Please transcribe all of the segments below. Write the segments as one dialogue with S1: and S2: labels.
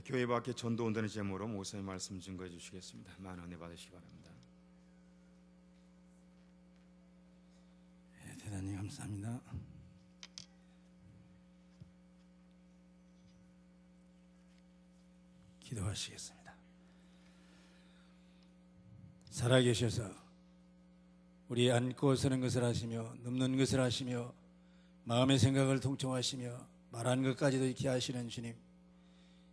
S1: 교회 밖에 전도 온다는 제목으로 목사님 말씀 증거해 주시겠습니다. 많은 은혜 받으시기 바랍니다.
S2: 대단히 감사합니다. 기도하시겠습니다. 살아계셔서 우리 앉고 서는 것을 하시며 눕는 것을 하시며 마음의 생각을 통촉하시며 말하는 것까지도 익히 하시는 주님,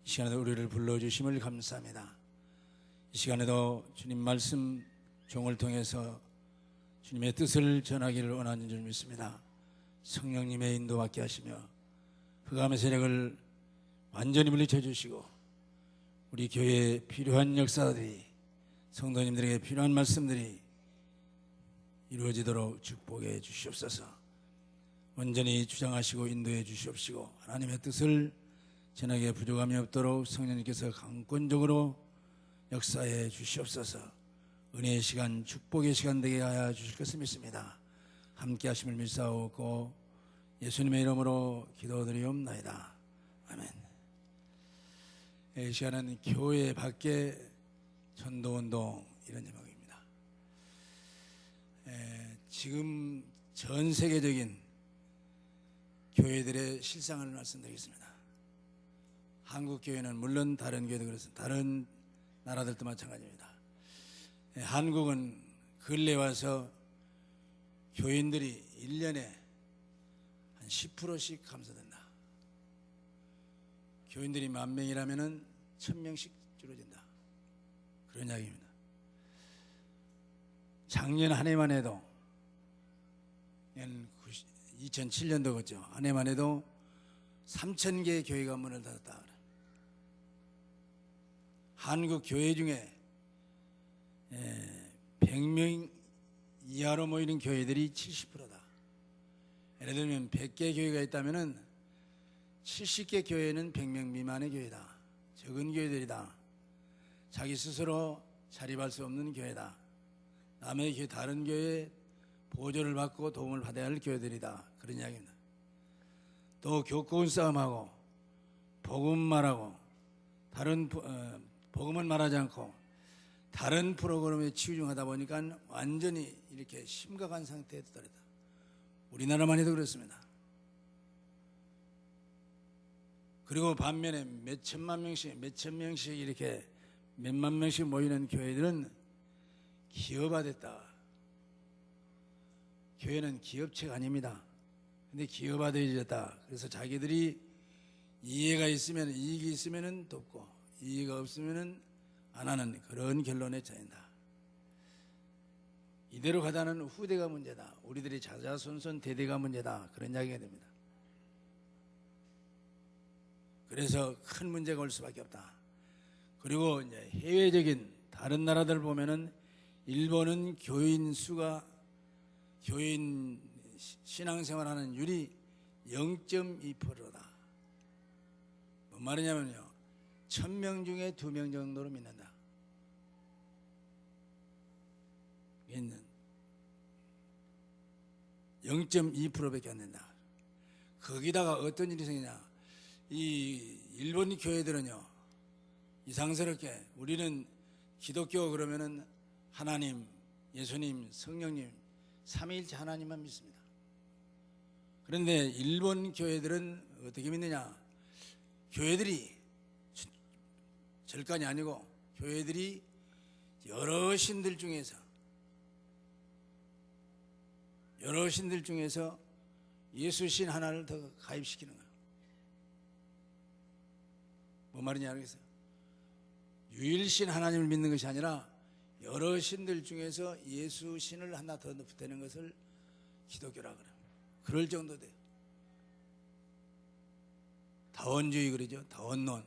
S2: 이 시간에도 우리를 불러주심을 감사합니다. 이 시간에도 주님 말씀 종을 통해서 주님의 뜻을 전하기를 원하는 줄 믿습니다. 성령님의 인도받게 하시며 흑암의 세력을 완전히 물리쳐 주시고 우리 교회에 필요한 역사들이, 성도님들에게 필요한 말씀들이 이루어지도록 축복해 주시옵소서. 온전히 주장하시고 인도해 주시옵시고 하나님의 뜻을 전하기에 부족함이 없도록 성령님께서 강권적으로 역사해 주시옵소서. 은혜의 시간, 축복의 시간 되게 하여 주실 것을 믿습니다. 함께 하심을 믿사오고 예수님의 이름으로 기도드리옵나이다. 아멘. 이 시간은 교회 밖에 전도운동 이런 제목입니다. 지금 전 세계적인 교회들의 실상을 말씀드리겠습니다. 한국 교회는 물론 다른 교회도 그렇습니다. 다른 나라들도 마찬가지입니다. 한국은 근래 와서 교인들이 1년에 한 10%씩 감소된다. 교인들이 10,000명이라면 1,000명씩 줄어든다. 그런 이야기입니다. 작년 한 해만 해도 2007년도 그죠? 한 해만 해도 3,000개의 교회가 문을 닫았다. 한국 교회 중에 100명 이하로 모이는 교회들이 70%다. 예를 들면 100개 교회가 있다면 70개 교회는 100명 미만의 교회다. 적은 교회들이다. 자기 스스로 자립할 수 없는 교회다. 남의 교회, 다른 교회에 보조를 받고 도움을 받아야 할 교회들이다. 그런 이야기입니다. 또 교권 싸움하고 복음 말하고 다른 복음은 말하지 않고 다른 프로그램에 치중하다 보니까 완전히 이렇게 심각한 상태에 도달했다. 우리나라만 해도 그렇습니다. 그리고 반면에 몇 천만 명씩, 몇 천 명씩 이렇게 몇만 명씩 모이는 교회들은 기업화됐다. 교회는 기업체가 아닙니다. 근데 기업화되어졌다. 그래서 자기들이 이해가 있으면, 이익이 있으면 돕고 이해가 없으면 안 하는 그런 결론에 처한다. 이대로 가다는 후대가 문제다. 우리들이 자자손손 대대가 문제다. 그런 이야기가 됩니다. 그래서 큰 문제가 올 수밖에 없다. 그리고 이제 해외적인 다른 나라들 보면은 일본은 교인 수가, 교인 신앙생활하는 율이 0.2%다. 뭔 말이냐면요, 1,000명 중에 2명 정도로 믿는다. 있는 0.2%밖에 안 된다. 거기다가 어떤 일이 생기냐, 이 일본 교회들은요, 이상스럽게 우리는 기독교 그러면은 하나님, 예수님, 성령님, 삼위일체 하나님만 믿습니다. 그런데 일본 교회들은 어떻게 믿느냐, 교회들이 절간이 아니고 교회들이 여러 신들 중에서 예수신 하나를 더 가입시키는 거예요. 뭔 말인지 알겠어요? 유일신 하나님을 믿는 것이 아니라 여러 신들 중에서 예수신을 하나 더 붙이는 것을 기독교라고 그래요. 그럴 정도 돼요. 다원주의 그러죠. 다원론.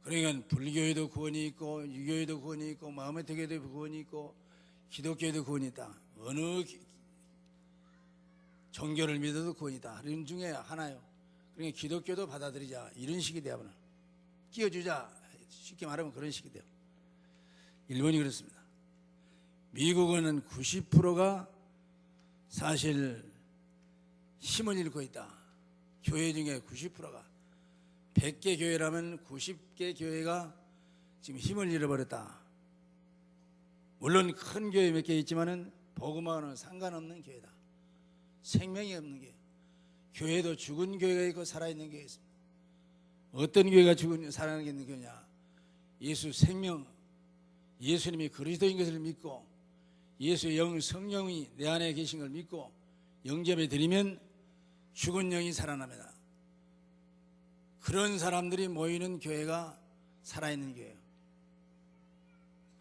S2: 그러니까 불교에도 구원이 있고 유교에도 구원이 있고 마음의 대교에도 구원이 있고 기독교에도 구원이 있다. 어느 종교를 믿어도 구원이 있다. 이런 중에 하나요. 그러니까 기독교도 받아들이자. 이런 식이 되어버려. 끼워주자. 쉽게 말하면 그런 식이 돼요. 일본이 그렇습니다. 미국은 90%가 사실 힘을 잃고 있다. 교회 중에 90%가 100개 교회라면 90개 교회가 지금 힘을 잃어버렸다. 물론 큰 교회 몇 개 있지만은 복음하고는 상관없는 교회다. 생명이 없는 교회. 교회도 죽은 교회가 있고 살아있는 교회가 있습니다. 어떤 교회가 죽은 살아있는 교회냐? 예수 생명, 예수님이 그리스도인 것을 믿고 예수의 영 성령이 내 안에 계신 걸 믿고 영접해 드리면 죽은 영이 살아납니다. 그런 사람들이 모이는 교회가 살아있는 교회예요.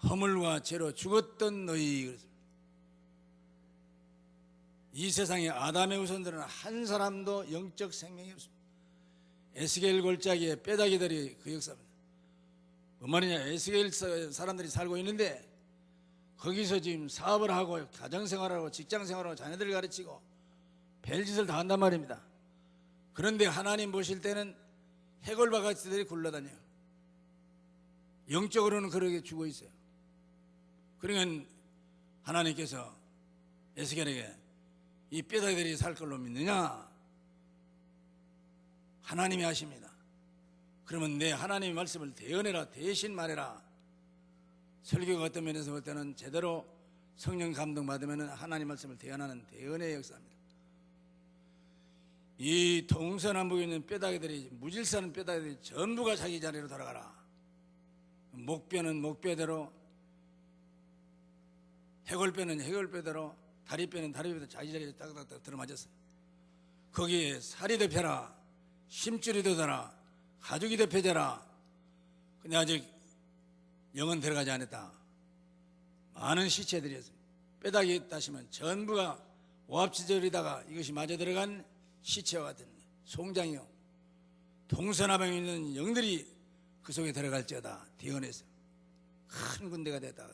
S2: 허물과 죄로 죽었던 너희, 그랬습니다. 이 세상에 아담의 후손들은 한 사람도 영적 생명이 없습니다. 에스겔 골짜기에 뼈다귀들이 그 역사입니다. 뭔 말이냐? 에스겔 사람들이 살고 있는데 거기서 지금 사업을 하고 가정생활하고 직장생활하고 자녀들을 가르치고 별짓을 다 한단 말입니다. 그런데 하나님 보실 때는 해골바가지들이 굴러다녀요. 영적으로는 그렇게 죽어 있어요. 그러니까 하나님께서 에스겔에게 이 뼈다귀들이 살 걸로 믿느냐? 하나님이 하십니다. 그러면 내 하나님의 말씀을 대언해라, 대신 말해라. 설교가 어떤 면에서 볼 때는 제대로 성령 감동 받으면 하나님 말씀을 대언하는 대언의 역사입니다. 이 동서남북에 있는 뼈다귀들이, 무질서한 뼈다귀들이 전부가 자기 자리로 돌아가라. 목뼈는 목뼈대로, 해골뼈는 해골뼈대로, 다리뼈는 다리뼈대로 자기 자리에 딱딱딱 들어맞았어요. 거기에 살이 덮여라, 심줄이 돋아라, 가죽이 덮여져라. 근데 아직 영은 들어가지 않았다. 많은 시체들이었습니다. 뼈다귀 따시면 전부가 오합지졸이다가 이것이 마저 들어간 시체와 같은 송장이요. 동서남북에 있는 영들이 그 속에 들어갈지어다. 대언했어요. 큰 군대가 됐다.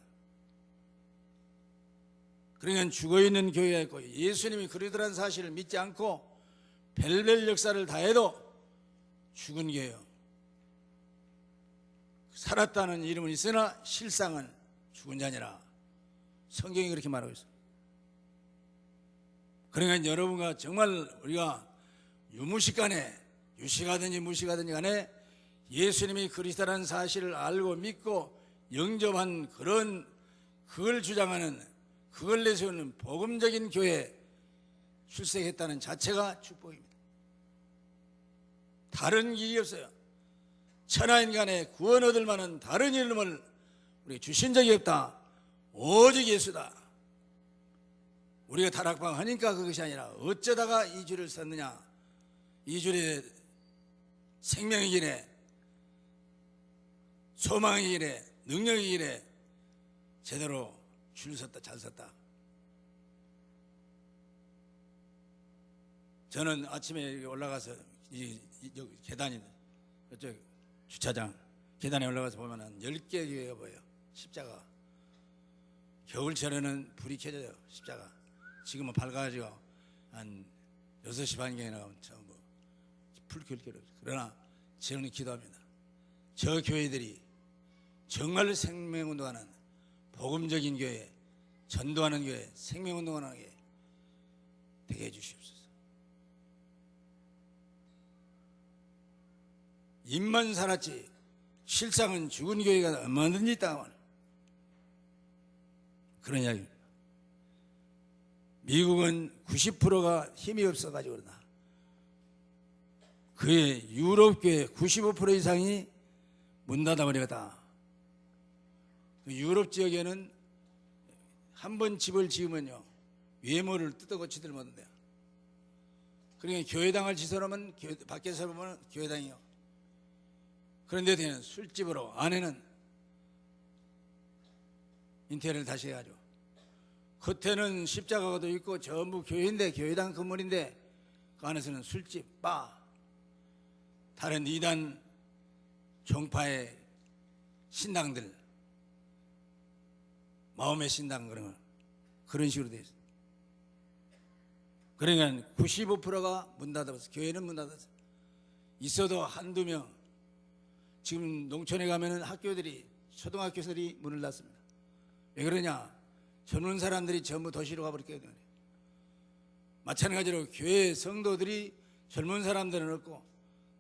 S2: 그러니까 죽어있는 교회가 있고 예수님이 그리스도라는 사실을 믿지 않고 별별 역사를 다해도 죽은 교회요. 살았다는 이름은 있으나 실상은 죽은 자니라. 성경이 그렇게 말하고 있어요. 그러니까 여러분과 정말 우리가 유무식간에, 유식하든지 무식하든지 간에 예수님이 그리스도라는 사실을 알고 믿고 영접한 그걸 주장하는, 그걸 내세우는 복음적인 교회에 출석했다는 자체가 축복입니다. 다른 길이 없어요. 천하인간에 구원 얻을 만한 다른 이름을 우리 주신 적이 없다. 오직 예수다. 우리가 타락방하니까 그것이 아니라 어쩌다가 이 줄을 섰느냐. 이 줄에 생명의 길에, 소망의 길에, 능력의 길에 제대로 줄 섰다, 잘 섰다. 저는 아침에 올라가서 여기 계단이, 이쪽 주차장 계단에 올라가서 보면 10개 교회가 보여요. 십자가. 겨울철에는 불이 켜져요. 십자가. 지금은 밝아가지고 한 6시 반경에 나오면 전부 불 켤 게 없어요. 그러나 저는 기도합니다. 저 교회들이 정말 생명운동하는 복음적인 교회, 전도하는 교회, 생명운동하는 교회 되게 해주시옵소서. 입만 살았지 실상은 죽은 교회가 얼마든지 있다고 그런 이야기입니다. 미국은 90%가 힘이 없어가지고 그러나 그의 유럽교회 95% 이상이 문 닫아버리겠다. 그 유럽 지역에는 한 번 집을 지으면요 외모를 뜯어고치들 못한대요. 그러니까 교회당을 지서놓으면 밖에서 보면 교회당이요. 그런데 뒤에는 술집으로, 안에는 인테리어를 다시 해가지고 겉에는 십자가도 있고 전부 교회인데, 교회당 건물인데 그 안에서는 술집, 바, 다른 이단 종파의 신당들, 마음의 신당 그런 식으로 되어 있어요. 그러니까 95%가 문 닫아서, 교회는 문 닫아서 있어도 한두 명. 지금 농촌에 가면은 학교들이, 초등학교들이 문을 닫습니다. 왜 그러냐? 젊은 사람들이 전부 도시로 가버렸기 때문에. 마찬가지로 교회 성도들이 젊은 사람들은 없고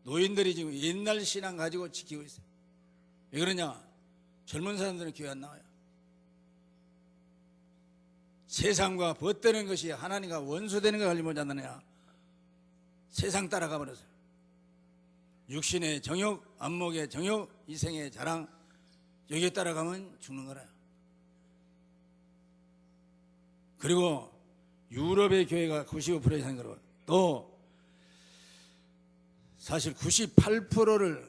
S2: 노인들이 지금 옛날 신앙 가지고 지키고 있어요. 왜 그러냐? 젊은 사람들은 교회 안 나와요. 세상과 벗되는 것이 하나님과 원수되는 걸 알지 못하느냐? 세상 따라가 버렸어요. 육신의 정욕, 안목의 정욕, 이생의 자랑, 여기에 따라가면 죽는 거라요. 그리고 유럽의 교회가 95% 이상인 거로, 또 사실 98%를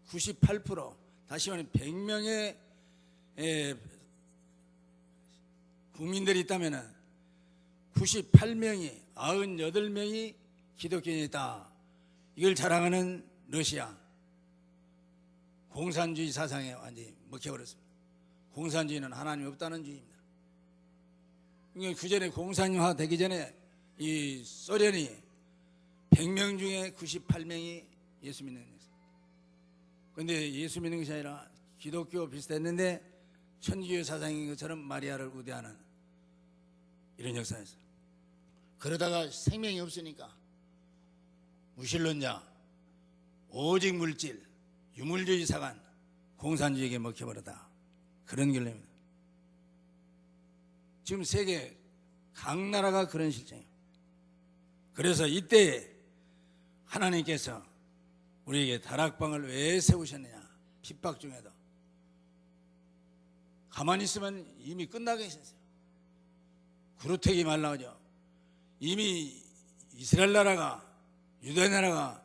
S2: 98% 다시 말하면 100명의 국민들이 있다면 98명이 98명이 기독교인이 있다. 이걸 자랑하는 러시아 공산주의 사상에 완전히 먹혀버렸습니다. 공산주의는 하나님이 없다는 주의입니다. 그러니까 그 전에 공산화 되기 전에 이 소련이 100명 중에 98명이 예수 믿는 거예요. 그런데 예수 믿는 것이 아니라 기독교 비슷했는데 천주교 사상인 것처럼 마리아를 우대하는 이런 역사였어요. 그러다가 생명이 없으니까 무신론자, 오직 물질, 유물주의 사관, 공산주의에게 먹혀버렸다. 그런 결론입니다. 지금 세계 각 나라가 그런 실정이에요. 그래서 이때 하나님께서 우리에게 다락방을 왜 세우셨느냐? 핍박 중에도 가만히 있으면 이미 끝나게 있었어요. 구루테기 말 나오죠. 이미 이스라엘 나라가, 유대 나라가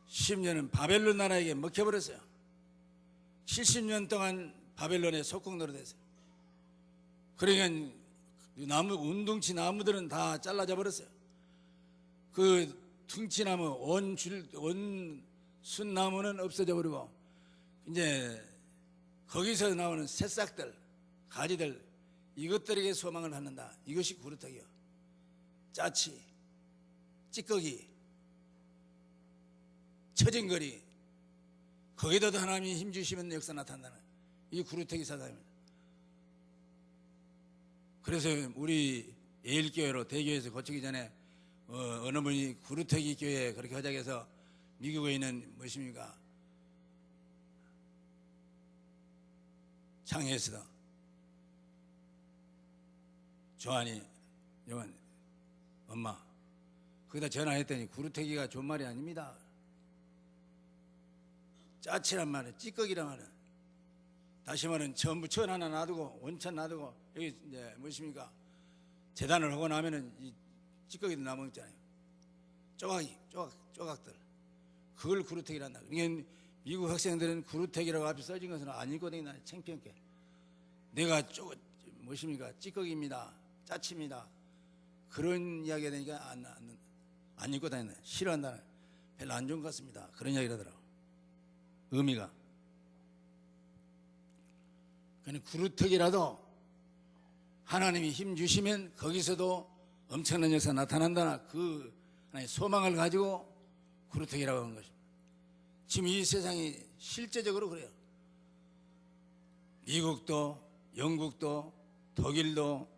S2: 10년은 바벨론 나라에게 먹혀버렸어요. 70년 동안 바벨론의 속국 노릇했어요. 그러니까 나무, 운동치 나무들은 다 잘라져 버렸어요. 그 퉁치나무, 온순나무는 없어져 버리고 이제 거기서 나오는 새싹들, 가지들, 이것들에게 소망을 갖는다. 이것이 구루터기요. 짜치, 찌꺼기, 처진거리, 거기다도 하나님이 힘주시면 역사 나타난다는 이 구루터기 사상입니다. 그래서 우리 예일교회로 대교에서 거치기 전에 어느 분이 구루터기 교회 그렇게 하자고 해서 미국에 있는 무엇입니까? 창해에서 조한이 영원 엄마 거기다 전화했더니 구루터기가 좋은 말이 아닙니다. 짜치란 말은 찌꺼기란 말은 다시 말하면 전부 천 하나 놔두고 원천 놔두고 여기 이제 무엇입니까? 재단을 하고 나면은 이 찌꺼기도 남아있잖아요. 조각들 그걸 구루터기란다. 그러니까 미국 학생들은 구루터기라고 앞에 써진 것은 안 읽고 다니나 창피하게 내가 무엇입니까? 찌꺼기입니다. 짜칩니다. 그런 이야기가 되니까 안 읽고 다니나 싫어한다. 별로 안 좋은 것 같습니다. 그런 이야기를 하더라고. 의미가. 그러니까 구루터기라도 하나님이 힘 주시면 거기서도 엄청난 역사가 나타난다나 그 하나의 소망을 가지고 구루터기라고 하는 것입니다. 지금 이 세상이 실제적으로 그래요. 미국도 영국도 독일도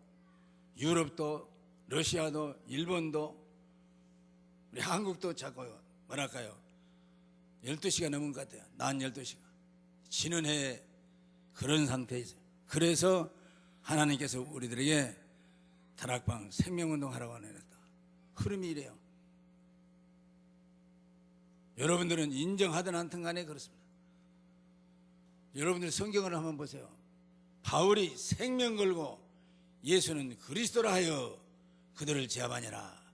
S2: 유럽도 러시아도 일본도 우리 한국도 자꾸 뭐랄까요 12시가 넘은 것 같아요. 낮 12시가 지는 해에 그런 상태에 있어요. 그래서 하나님께서 우리들에게 다락방 생명운동 하라고 하셨다. 흐름이 이래요. 여러분들은 인정하든 않든 간에 그렇습니다. 여러분들 성경을 한번 보세요. 바울이 생명 걸고 예수는 그리스도라 하여 그들을 제압하니라.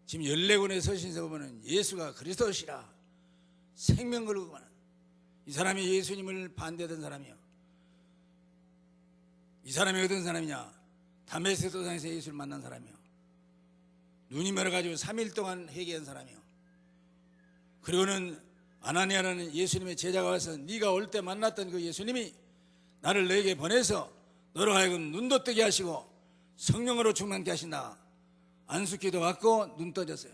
S2: 지금 14권의 서신서 보면 예수가 그리스도시라 생명 걸고 가는 이 사람이 예수님을 반대하던 사람이요. 이 사람이 어떤 사람이냐? 다메섹 도상에서 예수를 만난 사람이요. 눈이 멀어가지고 3일 동안 회개한 사람이요. 그리고는 아나니아라는 예수님의 제자가 와서 네가 올 때 만났던 그 예수님이 나를 너에게 보내서 너로 하여금 눈도 뜨게 하시고 성령으로 충만케 하신다. 안수기도 받고 눈 떠졌어요.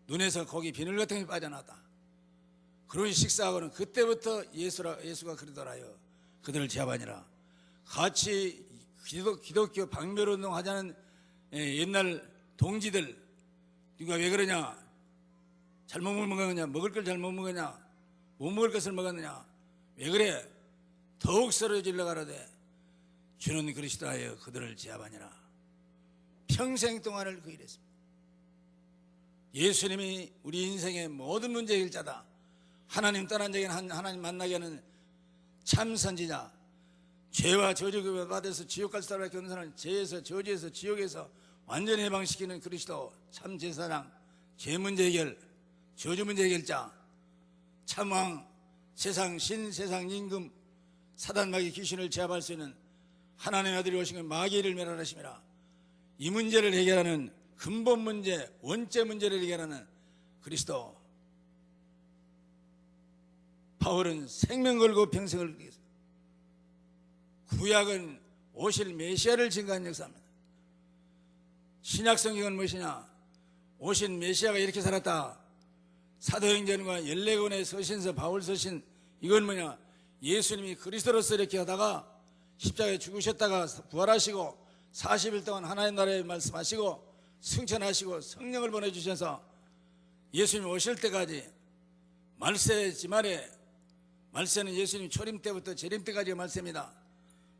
S2: 눈에서 거기 비늘 같은 게 빠져나왔다. 그런 식사하고는 그때부터 예수가 그리더라 하여 그들을 제압하니라. 같이 기독교 박멸운동 하자는 옛날 동지들 누가 왜 그러냐? 잘못 먹었냐? 먹을 걸 잘못 먹었냐? 못 먹을 것을 먹었느냐? 왜 그래? 더욱 쓰러질러 가라되 주는 그리스도 하여 그들을 제압하니라. 평생 동안을 그 일했습니다. 예수님이 우리 인생의 모든 문제 해결자다. 하나님 떠난 자에게는 하나님 만나게 하는 참 선지자, 죄와 저주를 받아서 지옥 갈 수밖에 없는 사람은 죄에서 저주에서 지옥에서 완전히 해방시키는 그리스도 참 제사장, 죄 문제 해결, 저주 문제 해결자, 참왕, 세상 신, 세상 임금, 사단 마귀 귀신을 제압할 수 있는 하나님의 아들이 오신 건 마귀를 멸하심이라. 이 문제를 해결하는 근본 문제, 원죄 문제를 해결하는 그리스도. 바울은 생명 걸고 평생을 위해서, 구약은 오실 메시아를 증거한 역사입니다. 신약 성경은 무엇이냐? 오신 메시아가 이렇게 살았다. 사도행전과 14권의 서신서, 바울 서신, 이건 뭐냐? 예수님이 그리스도로서 이렇게 하다가 십자가에 죽으셨다가 부활하시고 40일 동안 하나님 나라에 말씀하시고 승천하시고 성령을 보내주셔서 예수님 오실 때까지, 말세 지말에, 말세는 예수님 초림 때부터 재림 때까지가 말세입니다.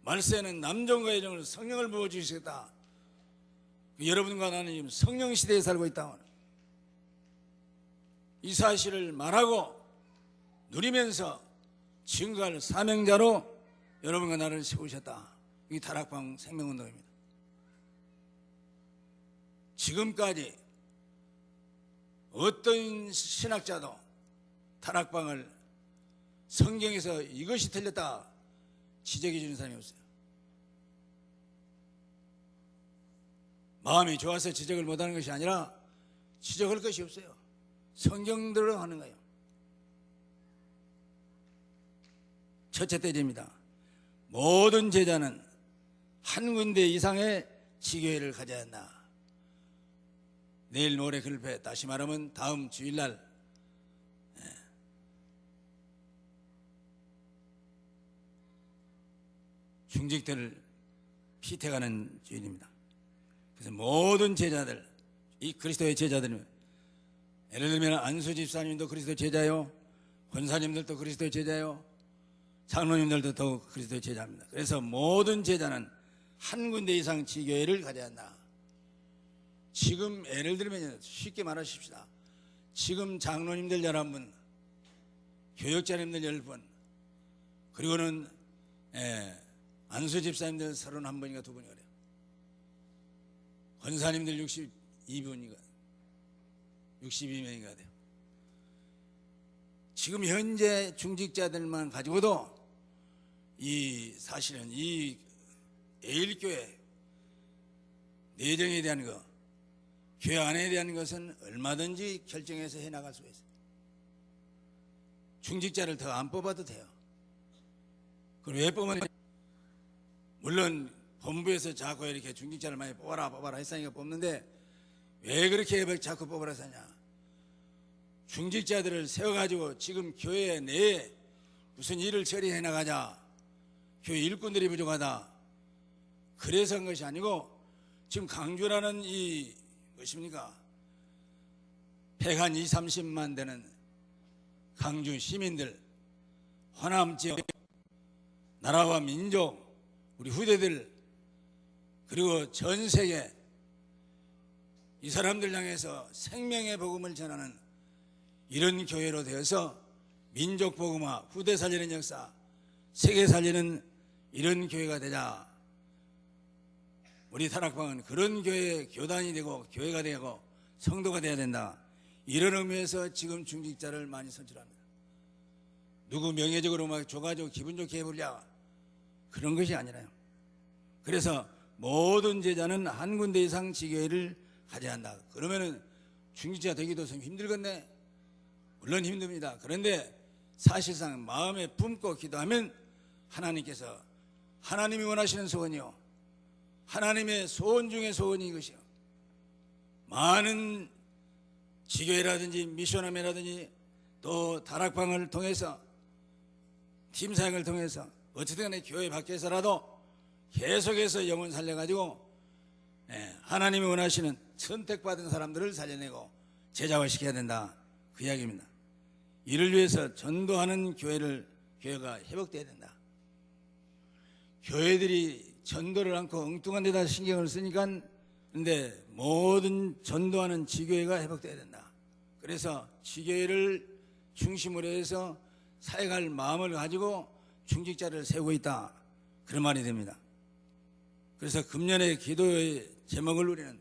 S2: 말세는 남종과 여종을 성령을 부어주시겠다. 여러분과 나는 지금 성령 시대에 살고 있다. 이 사실을 말하고 누리면서 증거할 사명자로 여러분과 나를 세우셨다. 이게 다락방 생명운동입니다. 지금까지 어떤 신학자도 다락방을 성경에서 이것이 틀렸다 지적해 주는 사람이 없어요. 마음이 좋아서 지적을 못하는 것이 아니라 지적할 것이 없어요. 성경대로 하는 거예요. 첫째 때입니다. 모든 제자는 한 군데 이상의 지교회를 가져야 한다. 내일 모레 글패, 다시 말하면 다음 주일날 중직들을 피택하는 주일입니다. 그래서 모든 제자들, 이 그리스도의 제자들은, 예를 들면 안수 집사님도 그리스도 제자요, 권사님들도 그리스도의 제자요, 장로님들도 더욱 그리스도의 제자입니다. 그래서 모든 제자는 한 군데 이상 지교회를 가져야 한다. 지금 예를 들면 쉽게 말하십시다. 지금 장로님들 11분, 교역자님들 10분, 그리고는 안수 집사님들 31분인가 2분이 그래요. 권사님들 62분인가 62명인가 돼요. 지금 현재 중직자들만 가지고도 사실은 이 에일교회 내정에 대한 거, 교회 안에 대한 것은 얼마든지 결정해서 해나갈 수가 있어요. 중직자를 더 안 뽑아도 돼요. 그럼 왜 뽑으면, 물론 본부에서 자꾸 이렇게 중직자를 많이 뽑아라 했으니까 뽑는데, 왜 그렇게 자꾸 뽑으라 하냐? 중직자들을 세워가지고 지금 교회 내에 무슨 일을 처리해 나가자, 교회 일꾼들이 부족하다, 그래서 한 것이 아니고, 지금 강주라는 이 무엇입니까? 130만 되는 강주 시민들, 호남 지역, 나라와 민족, 우리 후대들, 그리고 전 세계 이 사람들 향해서 생명의 복음을 전하는 이런 교회로 되어서 민족 복음화, 후대 살리는 역사, 세계 살리는 이런 교회가 되자. 우리 다락방은 그런 교회의 교단이 되고 교회가 되고 성도가 되어야 된다. 이런 의미에서 지금 중직자를 많이 선출합니다. 누구 명예적으로 막 줘가지고 기분 좋게 해보려, 그런 것이 아니라요. 그래서 모든 제자는 한 군데 이상 지교회를 가져야 한다. 그러면은 중직자 되기도 좀 힘들겠네. 물론 힘듭니다. 그런데 사실상 마음에 품고 기도하면 하나님께서, 하나님이 원하시는 소원이요, 하나님의 소원 중에 소원이 이것이요, 많은 지교회라든지 미션홈이라든지 또 다락방을 통해서, 팀 사역을 통해서, 어쨌든 간에 교회 밖에서라도 계속해서 영혼 살려가지고 하나님이 원하시는 선택받은 사람들을 살려내고 제자화시켜야 된다. 그 이야기입니다. 이를 위해서 전도하는 교회가 회복돼야 된다. 교회들이 전도를 않고 엉뚱한 데다 신경을 쓰니까 근데 모든 전도하는 지교회가 회복돼야 된다. 그래서 지교회를 중심으로 해서 사역할 마음을 가지고 중직자를 세우고 있다. 그런 말이 됩니다. 그래서 금년의 기도의 제목을 우리는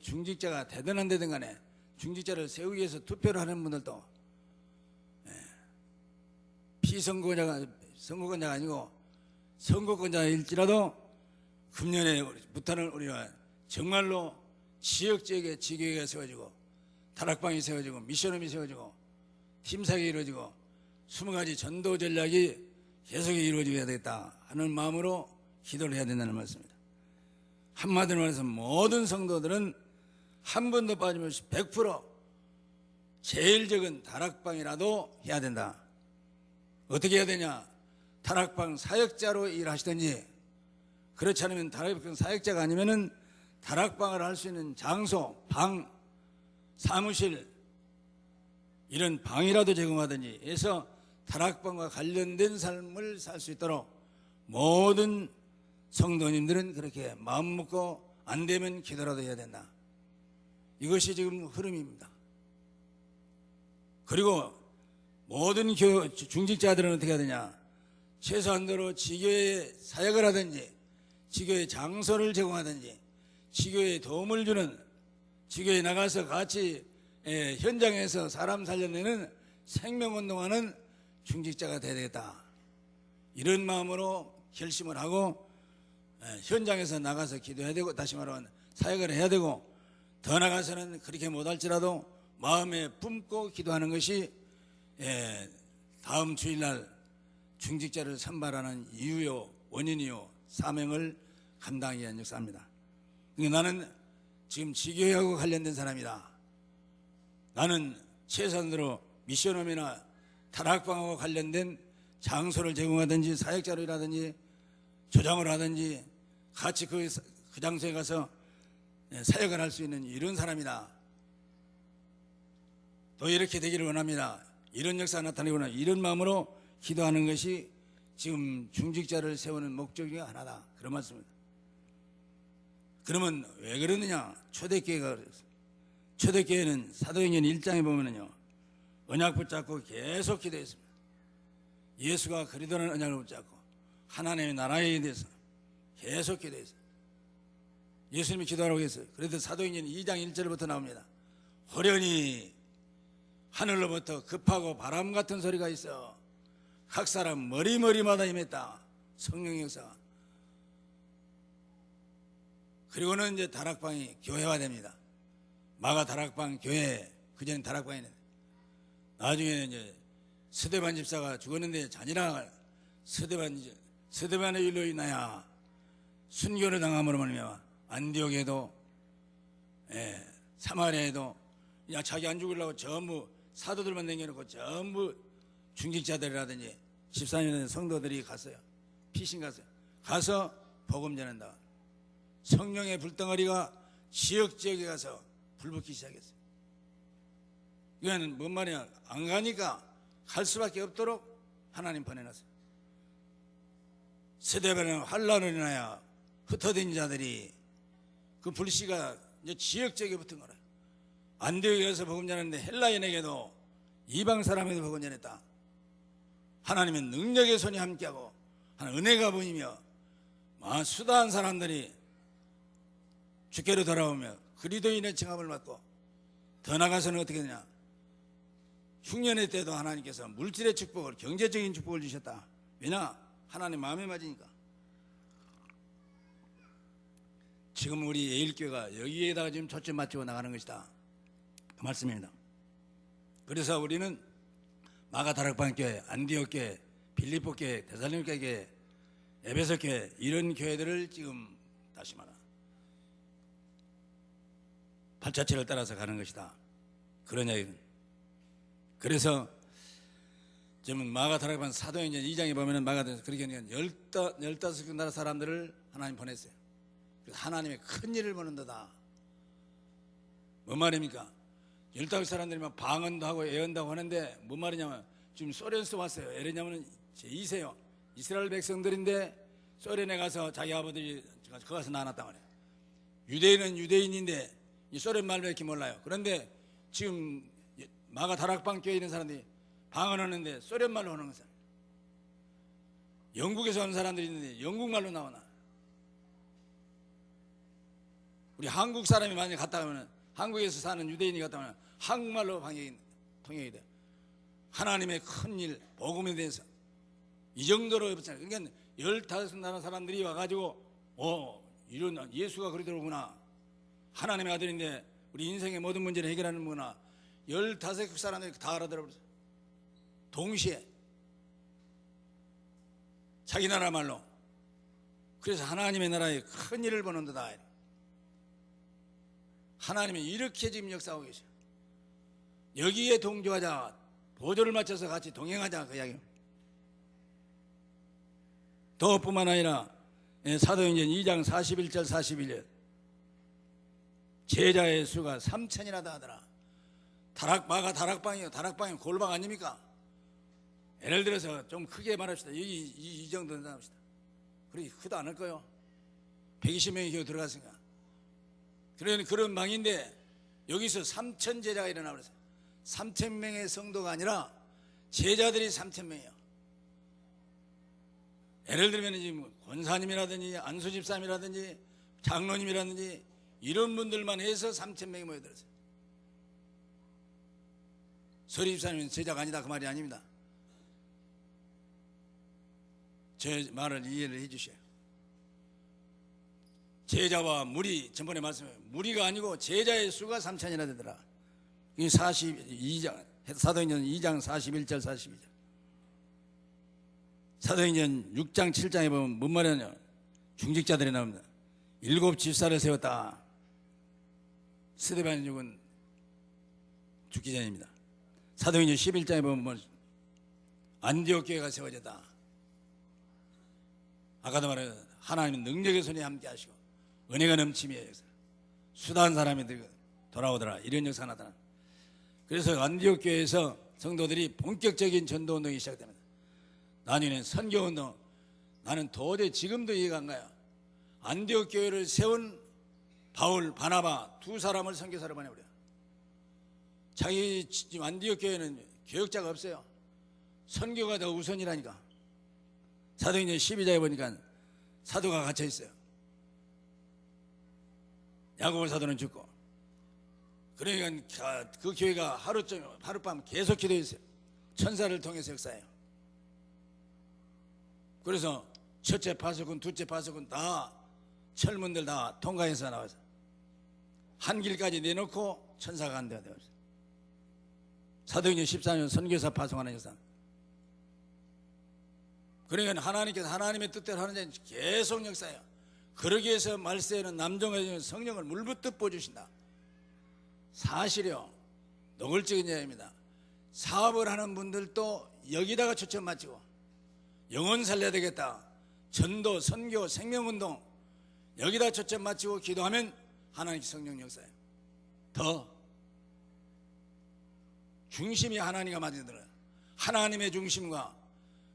S2: 중직자가 되든 안 되든 간에 중직자를 세우기 위해서 투표를 하는 분들도 선거권자가 아니고 선거권자일지라도 금년에부터는 우리가 정말로 지역지역에 지교회가 세워지고 다락방이 세워지고 미션홈이 세워지고 팀사역이 이루어지고 20가지 전도 전략이 계속 이루어져야 되겠다 하는 마음으로 기도를 해야 된다는 말씀입니다. 한마디로 말해서 모든 성도들은 한 번도 빠짐없이 100% 제일 적은 다락방이라도 해야 된다. 어떻게 해야 되냐? 다락방 사역자로 일하시든지, 그렇지 않으면 다락방 사역자가 아니면은 다락방을 할 수 있는 장소, 방, 사무실 이런 방이라도 제공하든지 해서 다락방과 관련된 삶을 살 수 있도록 모든 성도님들은 그렇게 마음 먹고 안 되면 기도라도 해야 된다. 이것이 지금 흐름입니다. 그리고 모든 중직자들은 어떻게 해야 되냐? 최소한도로 지교회에 사역을 하든지 지교회 장소를 제공하든지 지교회에 도움을 주는, 지교회에 나가서 같이 현장에서 사람 살려내는 생명운동하는 중직자가 되어야 되겠다. 이런 마음으로 결심을 하고 현장에서 나가서 기도해야 되고, 다시 말하면 사역을 해야 되고, 더 나가서는 그렇게 못할지라도 마음에 품고 기도하는 것이 다음 주일날 중직자를 선발하는 이유요, 원인이요, 사명을 감당하기 위한 역사입니다. 그러니까 나는 지금 지교회하고 관련된 사람이다. 나는 최선으로 미션홈이나 다락방하고 관련된 장소를 제공하든지 사역자로 일하든지 조장을 하든지 같이 그 장소에 가서 사역을 할 수 있는 이런 사람이다. 또 이렇게 되기를 원합니다. 이런 역사가 나타나거나 이런 마음으로 기도하는 것이 지금 중직자를 세우는 목적 중에 하나다. 그런 말씀입니다. 그러면 왜 그러느냐? 초대교회가 그랬어요. 초대교회는 사도행전 1장에 보면은요, 언약 붙잡고 계속 기도했습니다. 예수가 그리도라는 언약을 붙잡고 하나님의 나라에 대해서 계속 기도했어요. 예수님이 기도하라고 했어요. 그래도 사도행전 2장 1절부터 나옵니다. 호련히 하늘로부터 급하고 바람 같은 소리가 있어 각 사람 머리마다 임했다. 성령의 역사가. 그리고는 이제 다락방이 교회화됩니다. 마가 다락방 교회, 그전엔 다락방이 있는데 나중에 이제 스데반 집사가 죽었는데 잔이라 스데반의 일로 인하여 순교를 당함으로 말미암아 안디옥에도 사마리아에도 그냥 자기 안 죽으려고 전부 사도들만 남겨놓고 전부 중직자들이라든지 14년 성도들이 갔어요. 피신 갔어요. 가서 복음 전한다. 성령의 불덩어리가 지역지역에 가서 불붙기 시작했어요. 이거는 뭔 말이야? 안 가니까 갈 수밖에 없도록 하나님 보내놨어요. 스데반은 환란으로 인하여 흩어진 자들이 그 불씨가 이제 지역지역에 붙은 거라. 안디옥에 가서 복음 전했는데 헬라인에게도 이방 사람에게도 복음 전했다. 하나님의 능력의 손이 함께하고 하나님 은혜가 보이며 수다한 사람들이 주께로 돌아오며 그리스도인의 칭함을 받고, 더 나가서는 어떻게 되냐? 흉년의 때도 하나님께서 물질의 축복을, 경제적인 축복을 주셨다. 왜냐? 하나님 마음에 맞으니까. 지금 우리 예일교회가 여기에다가 지금 초점 맞추고 나가는 것이다. 그 말씀입니다. 그래서 우리는 마가 다락방교회, 안디옥교회, 빌립보교회, 데살로니가교회, 에베소교회 이런 교회들을 지금 다시 말하 발자취를 따라서 가는 것이다. 그런 이야기는. 그래서 지금 마가 다락방 사도행전 2장에 보면은 마가 그렇게 15개 나라 사람들을 하나님 보냈어요. 그래서 하나님의 큰 일을 보는 데다. 뭔 말입니까? 15 사람들이 막 방언도 하고 애언다고 하는데 뭔 말이냐면 지금 소련에서 왔어요. 예를 제2세요. 이스라엘 백성들인데 소련에 가서 자기 아버들이 거기 가서 낳았단 말이에요. 유대인은 유대인인데 이 소련 말밖에 몰라요. 그런데 지금 마가 다락방 교회에 있는 사람들이 방언하는데 소련 말로 하는 거죠. 영국에서 온 사람들이 있는데 영국 말로 나오나. 우리 한국 사람이 만약 갔다 오면 한국에서 사는 유대인이 갔다 오면 한국말로 통역이 돼요. 하나님의 큰 일, 복음에 대해서 이 정도로 해봤잖아요. 그러니까 15나라 사람들이 와가지고 이런 예수가 그리더구나, 하나님의 아들인데 우리 인생의 모든 문제를 해결하는구나, 15국 사람들이 다 알아들어버렸어요. 동시에 자기 나라 말로. 그래서 하나님의 나라에 큰 일을 보는도다. 하나님이 이렇게 지금 역사하고 계셔요. 여기에 동조하자, 보조를 맞춰서 같이 동행하자, 그 이야기입니다. 뿐만 아니라 사도행전 2장 41절 41절 제자의 수가 3,000이라다 하더라. 마가 다락방이요. 다락방이 골방 아닙니까? 예를 들어서 좀 크게 말합시다. 여기 이 정도 된다 합시다. 그렇게 크도 않을 거요. 120명이 겨우 들어갔으니까. 그런 방인데 여기서 3,000 제자가 일어나 버렸어요. 3,000명의 성도가 아니라 제자들이 3,000명이에요. 예를 들면 지금 권사님이라든지 안수집사님이라든지 장로님이라든지 이런 분들만 해서 3,000명이 모여들었어요. 서리집사님은 제자가 아니다 그 말이 아닙니다. 제 말을 이해를 해 주셔요. 제자와 무리, 전번에 말씀해 무리가 아니고 제자의 수가 3,000이나 되더라. 이 42장 사도행전 2장 41절 42절. 사도행전 6장 7장에 보면 뭔 말이냐, 중직자들이 나옵니다. 7 집사를 세웠다. 스데반이 죽은 죽기 전입니다. 사도행전 11장에 보면 안디옥 교회가 세워졌다. 아까도 말한 하나님은 능력의 손에 함께 하시고 은혜가 넘침이에요. 수다한 사람이 돌아오더라. 이런 역사가 나타나. 그래서 안디옥 교회에서 성도들이 본격적인 전도운동이 시작됩니다. 나중에는 선교운동. 나는 도저히 지금도 이해가 안 가요. 안디옥 교회를 세운 바울, 바나바 두 사람을 선교사로 보내버려요. 자기 지금 안디옥 교회는 교역자가 없어요. 선교가 더 우선이라니까. 사도행전 12장에 보니까 사도가 갇혀 있어요. 야고보 사도는 죽고. 그러니까 그 교회가 하룻밤 계속 기도했어요. 천사를 통해서 역사해요. 그래서 첫째 파수꾼, 둘째 파수꾼 다 철문들 다 통과해서 나와서 한 길까지 내놓고 천사가 안 돼요. 사도행전 14년 선교사 파송하는 역사. 그러니까 하나님께서 하나님의 뜻대로 하는 자는 계속 역사해요. 그러기 위해서 말세에는 남종의 성령을 물붓듯 부어주신다. 사실이요, 노골적인 이야기입니다. 사업을 하는 분들도 여기다가 초점 맞추고 영혼 살려야 되겠다, 전도, 선교, 생명운동 여기다 초점 맞추고 기도하면 하나님의 성령 역사예요. 더 중심이 하나님과 맞아들어요. 하나님의 중심과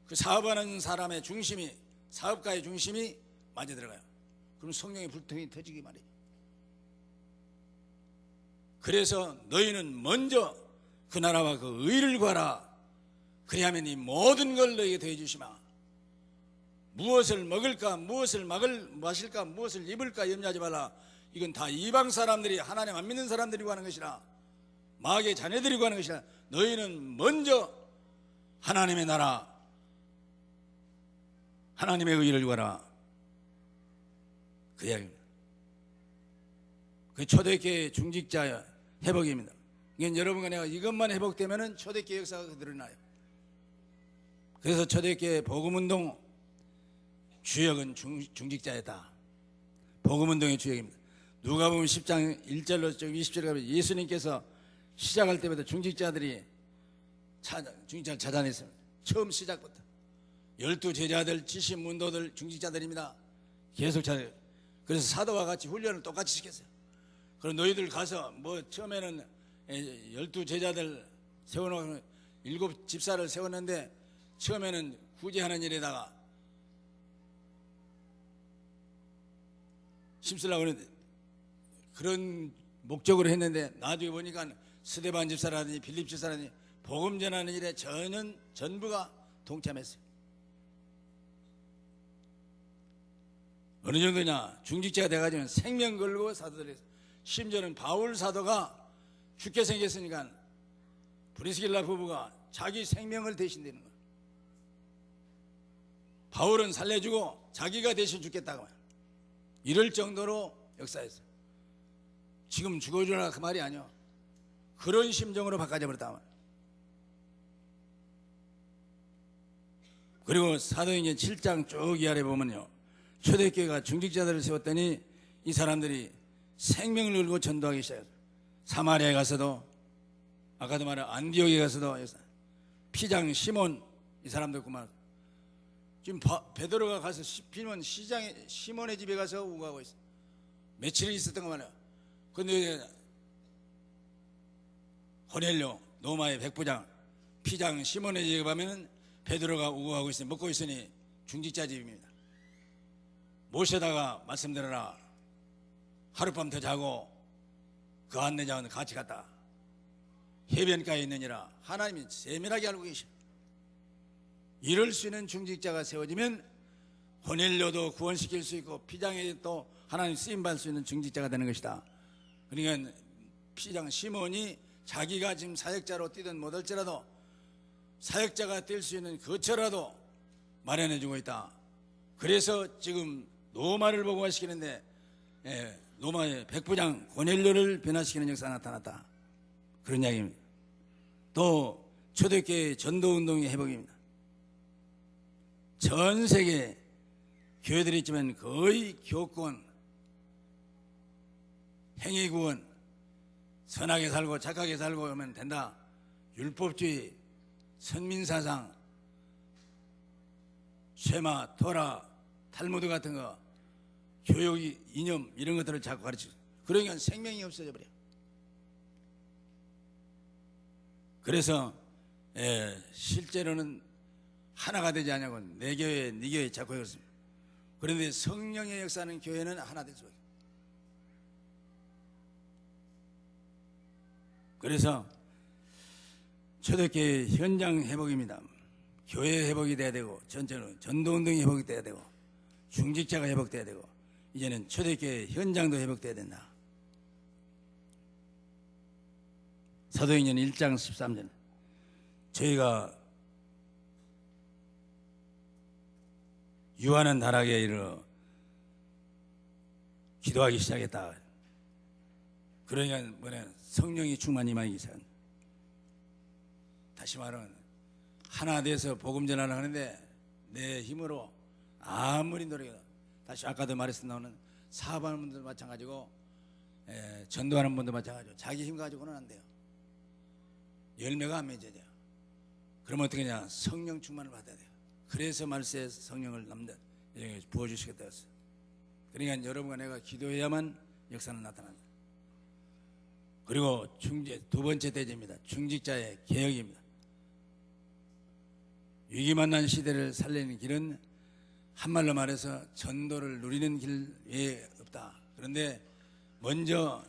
S2: 그 사업하는 사람의 중심이, 사업가의 중심이 맞아들어가요. 그럼 성령의 불통이 터지기 말이에요. 그래서 너희는 먼저 그 나라와 그 의를 구하라. 그리하면 이 모든 걸 너희에게 더해 주시마. 무엇을 먹을까, 무엇을 마실까, 무엇을 입을까 염려하지 말라. 이건 다 이방 사람들이, 하나님 안 믿는 사람들이 구하는 것이라, 마귀의 자녀들이 구하는 것이라. 너희는 먼저 하나님의 나라, 하나님의 의를 구하라. 그 이야기입니다. 그 초대교회 중직자 회복입니다. 그러니까 여러분과 내가 이것만 회복되면 초대교회 역사가 드러나요. 그래서 초대교회 복음운동 주역은 중직자였다. 복음운동의 주역입니다. 누가복음 10장 1절로 20절에 가면 예수님께서 시작할 때부터 중직자들이 중직자를 찾아냈습니다. 처음 시작부터 12 제자들, 70 문도들 중직자들입니다. 계속 찾아요. 그래서 사도와 같이 훈련을 똑같이 시켰어요. 그럼 너희들 가서 처음에는 12 제자들 세워놓고 7 집사를 세웠는데 처음에는 구제하는 일에다가 힘쓰려고 했는데 그런 목적으로 했는데 나중에 보니까 스데반 집사라든지 빌립 집사라든지 복음 전하는 일에 전부가 동참했어요. 어느 정도냐? 중직자가 돼가지고 생명 걸고 사도들이 했어요. 심지어는 바울 사도가 죽게 생겼으니까 브리스길라 부부가 자기 생명을 대신되는 거예요. 바울은 살려주고 자기가 대신 죽겠다고 해요. 이럴 정도로 역사했어요. 지금 죽어주라 그 말이 아니요. 그런 심정으로 바꿔져 버렸다 말이에요. 그리고 사도행전 7장 쭉 이하에 보면요, 초대교회가 중직자들을 세웠더니 이 사람들이 생명을 걸고 전도하기 시작했어요. 사마리아에 가서도, 아까도 말한 안디옥에 가서도, 피장 시몬 이 사람도 그만. 지금 베드로가 가서 시몬의 집에 가서 우거하고 있어요. 며칠 있었던 거 말이야. 근데 호넬료 노마의 백부장 피장 시몬의 집에 가면은 베드로가 우거하고 있으니 먹고 있으니 중직자 집입니다. 모셔다가 말씀드려라. 하룻밤 더 자고 그 안내자는 같이 갔다. 해변가에 있느니라. 하나님이 세밀하게 알고 계셔. 이럴 수 있는 중직자가 세워지면 호넬료도 구원시킬 수 있고 피장에 또 하나님 쓰임받을 수 있는 중직자가 되는 것이다. 그러니까 피장 시몬이 자기가 지금 사역자로 뛰든 못할지라도 사역자가 될 수 있는 거처라도 마련해주고 있다. 그래서 지금 로마를 복음화시키는데 로마의 백부장 고넬료를 변화시키는 역사가 나타났다. 그런 이야기입니다. 또 초대교회 전도운동의 회복입니다. 전 세계 교회들이 있지만 거의 교권, 행위구원, 선하게 살고 착하게 살고 하면 된다. 율법주의, 선민사상, 쉐마, 토라, 탈무드 같은 거, 교육 이념 이런 것들을 자꾸 가르치고 그러니까 생명이 없어져 버려요. 그래서 실제로는 하나가 되지 않냐고 내 교회, 네 교회 자꾸 그렇습니다. 그런데 성령의 역사는 교회는 하나 될 수밖에. 그래서 초대교회 현장 회복입니다. 교회 회복이 돼야 되고 전체로 전도운동이 회복이 돼야 되고 중직자가 회복돼야 되고 이제는 초대교회 현장도 회복돼야 된다. 사도행전 1장 13절 저희가 유하는 나락에 이르러 기도하기 시작했다. 그러니까 뭐냐 성령이 충만히 임하기 시작. 다시 말하면 하나 돼서 복음 전하려 하는데 내 힘으로 아무리 노력해도 다시 아까도 말했던 나오는 사업하는 분들 마찬가지고 전도하는 분들 마찬가지고 자기 힘 가지고는 안 돼요. 열매가 안 맺어져요. 그러면 어떻게 하냐 성령 충만을 받아야 돼요. 그래서 말세에 성령을 부어주시겠다 했어요. 그러니까 여러분과 내가 기도해야만 역사는 나타납니다. 그리고 두 번째 대제입니다. 중직자의 개혁입니다. 위기 만난 시대를 살리는 길은 한말로 말해서 전도를 누리는 길 외에 없다. 그런데 먼저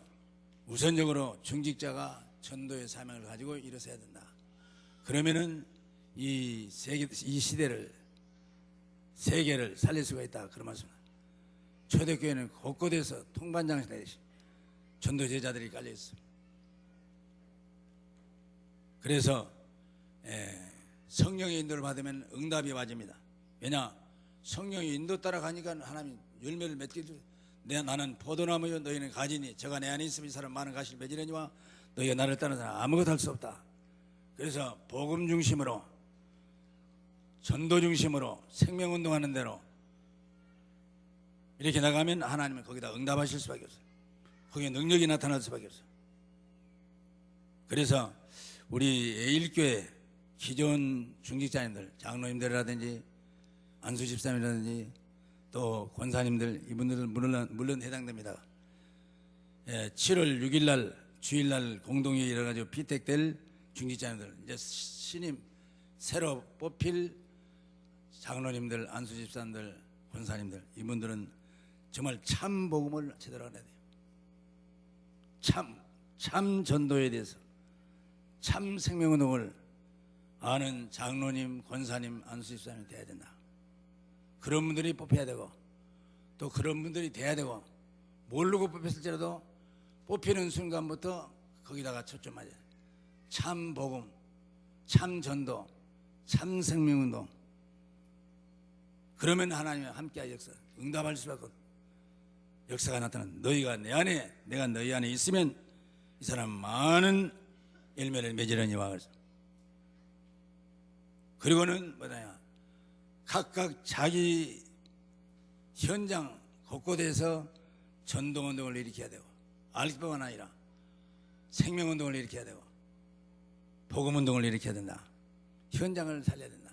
S2: 우선적으로 중직자가 전도의 사명을 가지고 일어서야 된다. 그러면은 이 시대를 세계를 살릴 수가 있다. 그런 말씀입니다. 초대교회는 곳곳에서 통반장 내시 전도 제자들이 깔려 있습니다. 그래서 성령의 인도를 받으면 응답이 맞습니다. 왜냐? 성령의 인도 따라 가니까 하나님 열매를 맺게 주. 나는 포도나무요 너희는 가지니 저가 내 안에 있으면 이 사람 많은 가시를 맺으려니와 너희가 나를 따르는 사람 아무것도 할 수 없다. 그래서 복음 중심으로 전도 중심으로 생명운동하는 대로 이렇게 나가면 하나님은 거기다 응답하실 수밖에 없어요. 거기에 능력이 나타날 수밖에 없어요. 그래서 우리 에일교회 기존 중직자님들 장로님들이라든지 안수집사님이라든지 또 권사님들 이분들은 물론 해당됩니다. 7월 6일 날 주일날 공동회의 이뤄가지고 피택될 중직자님들, 이제 신임 새로 뽑힐 장로님들, 안수집사님들, 권사님들, 이분들은 정말 참 복음을 제대로 알아야 돼요. 참 전도에 대해서 참 생명운동을 아는 장로님, 권사님, 안수집사님이 돼야 된다. 그런 분들이 뽑혀야 되고, 또 그런 분들이 돼야 되고, 모르고 뽑혔을지라도 뽑히는 순간부터 거기다가 초점하자. 참 복음, 참 전도, 참 생명운동. 그러면 하나님과 함께할 역사, 응답할 수밖에 없고 역사가 나타난, 너희가 내 안에, 내가 너희 안에 있으면 이 사람 많은 열매를 맺으려니와. 그래서 그리고는 뭐냐, 각각 자기 현장 곳곳에서 전도운동을 일으켜야 되고, 알기뿐만 아니라 생명운동을 일으켜야 되고, 복음운동을 일으켜야 된다. 현장을 살려야 된다.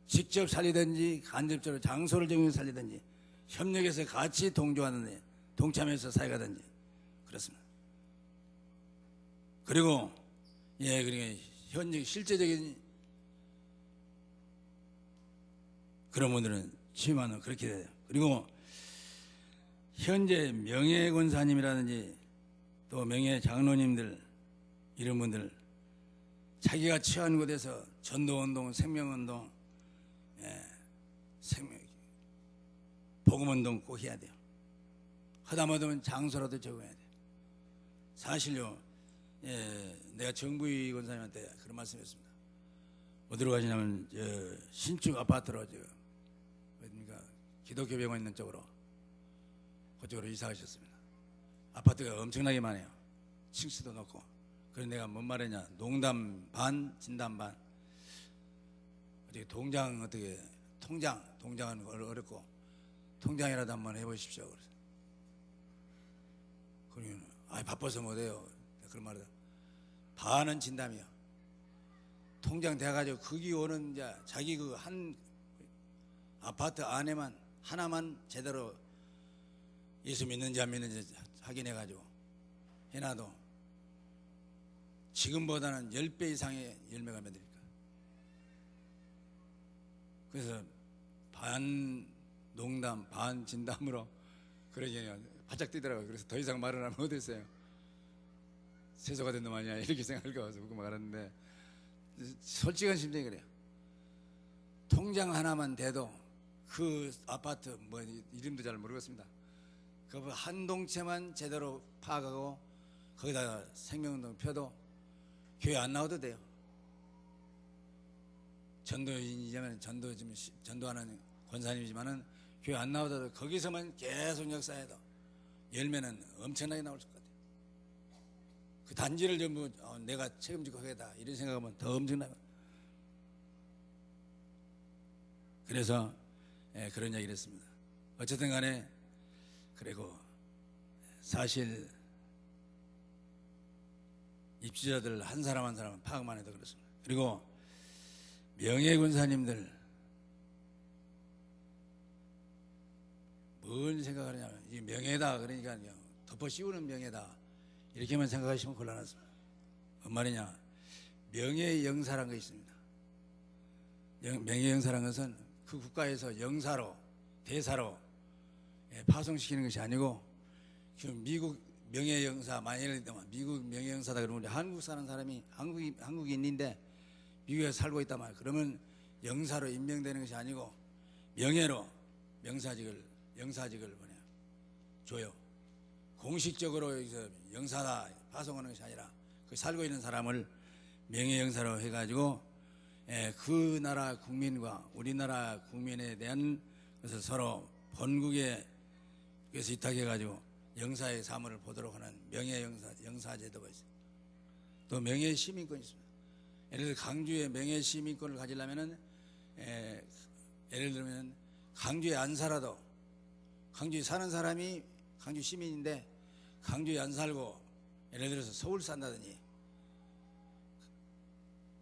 S2: 직접 살리든지 간접적으로 장소를 정해서 살리든지 협력해서 같이 동조하든지 동참해서 사역하든지 그렇습니다. 그리고 그러니까 현재 실제적인 그런 분들은 치유하는 그렇게 돼요. 그리고 현재 명예권사님이라든지 또 명예장로님들 이런 분들 자기가 처한 곳에서 전도운동, 생명운동, 복음운동 꼭 해야 돼요. 하다못하면 장소라도 적응해야 돼요. 사실요, 내가 정부위 권사님한테 그런 말씀했습니다. 어디로 가시냐면 신축 아파트로 어디입니까? 기독교 병원 있는 쪽으로, 그쪽으로 이사 가셨습니다. 아파트가 엄청나게 많아요. 층수도 높고. 그래서 내가 뭔 말했냐, 농담 반 진담 반. 어떻게 통장은 어렵고 통장이라도 한번 해보십시오. 그러면 바빠서 못해요. 그런 말이다. 반은 진담이요. 통장 돼가지고 거기 오는 이제 자기 그 한 아파트 안에만 하나만 제대로 예수 믿는지 안 믿는지 확인해가지고 해놔도 지금보다는 10배 이상의 열매가 맺으니까. 그래서 반 농담 반 진담으로 그러지 바짝 뛰더라고요. 그래서 더 이상 말을 못했어요. 세조가 된 놈 아니야 이렇게 생각할까 봐서 그거 말하는데, 솔직한 심정이 그래요. 통장 하나만 돼도 그 아파트 뭐 이름도 잘 모르겠습니다. 그 한 동체만 제대로 파악하고 거기다가 생명운동 펴도 교회 안 나와도 돼요. 전도인이지만 전도하는 권사님이지만은 교회 안 나오더라도 거기서만 계속 역사해도 열매는 엄청나게 나올 것 같아요. 그 단지를 전부 내가 책임지고 하겠다 이런 생각하면 더 엄청나요. 그래서 그런 이야기를 했습니다. 어쨌든 간에 그리고 사실 입주자들 한 사람 한 사람 파악만 해도 그렇습니다. 그리고 명예군사님들 뭔 생각을 하냐면 이 명예다 그러니까 덮어 씌우는 명예다 이렇게만 생각하시면 곤란하습니다. 뭔 말이냐, 명예영사라는 것이 있습니다. 명예영사라는 것은 그 국가에서 영사로 대사로 파송시키는 것이 아니고, 지금 미국 명예영사, 만약에 미국 명예영사다 그러면 우리 한국 사는 사람이 한국인인데 미국에 살고 있단 말이에요. 그러면 영사로 임명되는 것이 아니고 명예로 영사직을 줘요. 공식적으로 영사다 파송하는 것이 아니라 그 살고 있는 사람을 명예영사로 해가지고 그 나라 국민과 우리나라 국민에 대한 것을 서로 본국에 그래서 위탁해가지고 영사의 사무를 보도록 하는 명예영사 제도가 있어요. 또 명예시민권이 있습니다. 예를 들어 강주에 명예시민권을 가지려면은 예를 들면 강주에 안 살아도 강주에 사는 사람이 강주 시민인데 강주에 안 살고 예를 들어서 서울 산다더니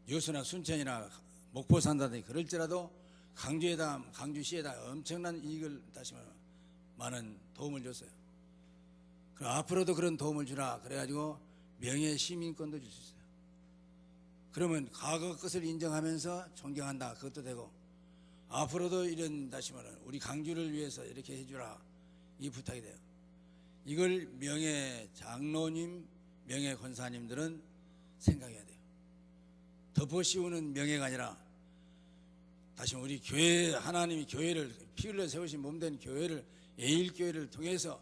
S2: 여수나 순천이나 목포 산다더니 그럴지라도 강주시에다 엄청난 이익을 다시 말하면 많은 도움을 줬어요. 그럼 앞으로도 그런 도움을 주라 그래가지고 명예 시민권도 줄 수 있어요. 그러면 과거 것을 인정하면서 존경한다, 그것도 되고, 앞으로도 이런, 다시 말하면 우리 강주를 위해서 이렇게 해주라, 이 부탁이 돼요. 이걸 명예 장로님, 명예 권사님들은 생각해야 돼요. 덮어 씌우는 명예가 아니라, 다시 우리 교회, 하나님이 교회를 피 흘려 세우신 몸된 교회를, 예일교회를 통해서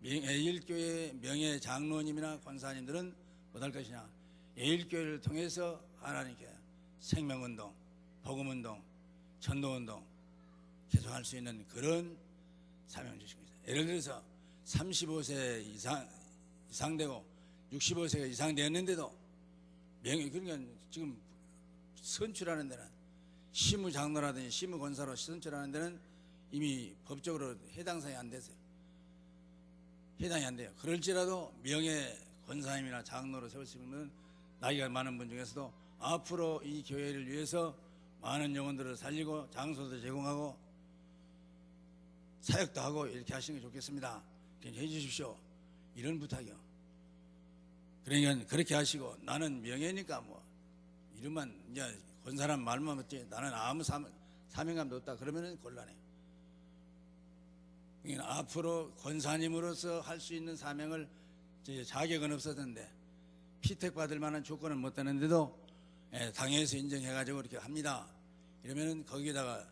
S2: 예일교회 명예 장로님이나 권사님들은 못할 것이냐, 예일교회를 통해서 하나님께 생명운동, 복음운동, 전도운동 계속할 수 있는 그런 사명을 주신 거죠. 예를 들어서 35세 이상 되고 65세가 이상 되었는데도 그러니까 지금 선출하는 데는 시무장로라든지 시무권사로 선출하는 데는 이미 법적으로 해당 사항이 안 됐어요. 해당이 안 돼요. 그럴지라도 명예 권사님이나 장로로 세울 수 있는 나이가 많은 분 중에서도 앞으로 이 교회를 위해서 많은 영혼들을 살리고 장소도 제공하고 사역도 하고 이렇게 하시는 게 좋겠습니다. 해 주십시오. 이런 부탁이요. 그러니까 그렇게 하시고, 나는 명예니까 뭐 이름만 이제 권사람 말만 듣지 나는 아무 사명감도 없다 그러면은 곤란해요. 그러니까 앞으로 권사님으로서 할 수 있는 사명을 자격은 없었는데 피택받을 만한 조건은 못 되는데도 당에서 인정해가지고 이렇게 합니다. 이러면은 거기에다가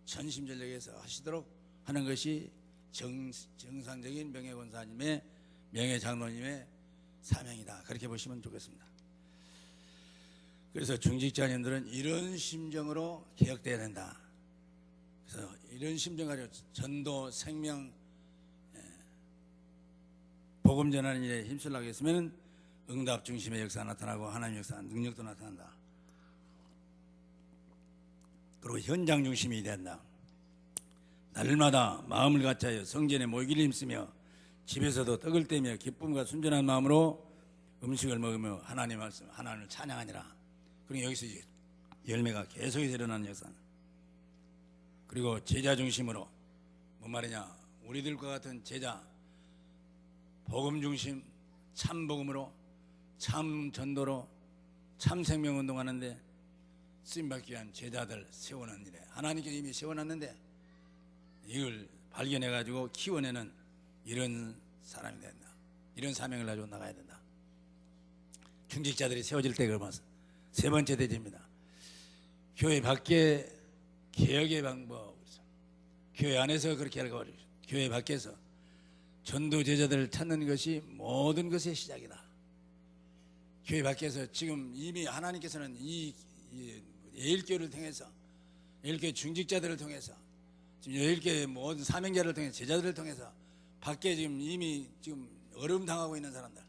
S2: 전심전력해서 하시도록 하는 것이 정상적인 명예권사님의, 명예장로님의 사명이다. 그렇게 보시면 좋겠습니다. 그래서 중직자님들은 이런 심정으로 개혁돼야 된다. 그래서 이런 심정 가지고 전도, 생명, 복음 전하는 일에 힘쓰려고 했으면 응답 중심의 역사가 나타나고 하나님의 역사, 능력도 나타난다. 그리고 현장 중심이 된다. 날마다 마음을 같이하여 성전에 모이기를 힘쓰며 집에서도 떡을 떼며 기쁨과 순전한 마음으로 음식을 먹으며 하나님의 말씀, 하나님을 찬양하니라. 그리고 여기서 이제 열매가 계속해서 일어나는 역사. 그리고 제자 중심으로, 뭔 말이냐, 우리들과 같은 제자, 복음 중심, 참 복음으로, 참 전도로, 참 생명 운동하는데 쓰임받기 위한 제자들 세우는 일에 하나님께서 이미 세워놨는데 이걸 발견해가지고 키워내는 이런 사람이 된다. 이런 사명을 가지고 나가야 된다. 중직자들이 세워질 때 그러면서 세 번째 대지입니다. 교회 밖에 개혁의 방법, 교회 안에서 그렇게 하고 교회 밖에서 전도 제자들을 찾는 것이 모든 것의 시작이다. 교회 밖에서 지금 이미 하나님께서는 이 예일교회를 통해서, 예일교회 중직자들을 통해서, 지금 예일교회 모든 사명자를 통해서, 제자들을 통해서 밖에 지금 이미 지금 어려움 당하고 있는 사람들,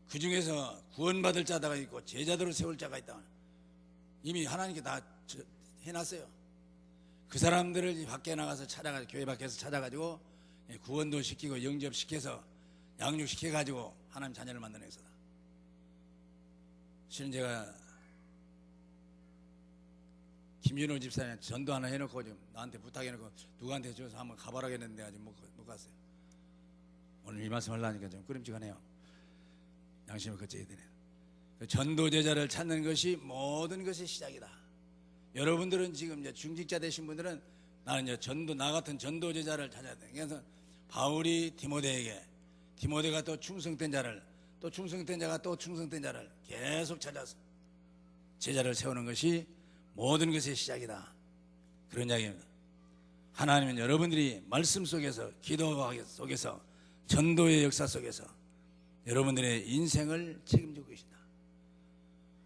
S2: 그 중에서 구원받을 자가 있고 제자들을 세울 자가 있다. 이미 하나님께 다 해놨어요. 그 사람들을 밖에 나가서 찾아가지고, 교회 밖에서 찾아가지고 구원도 시키고 영접시켜서 양육시켜가지고 하나님 자녀를 만드는 역사다. 실은 제가 김윤호 집사님 전도 하나 해놓고 지금 나한테 부탁해놓고 누구한테 줘서 한번 가보라고 했는데 아직 못 갔어요. 오늘 이 말씀 하려니까 좀 끄림직하네요. 양심을 거쳐야 되네요. 전도 제자를 찾는 것이 모든 것의 시작이다. 여러분들은 지금 이제 중직자 되신 분들은 나는 이제 나 같은 전도 제자를 찾아야 돼. 그래서 바울이 디모데에게, 디모데가 또 충성된 자를, 또 충성된 자가 또 충성된 자를 계속 찾아서 제자를 세우는 것이 모든 것의 시작이다. 그런 이야기입니다. 하나님은 여러분들이 말씀 속에서, 기도 속에서, 전도의 역사 속에서 여러분들의 인생을 책임지고 계신다.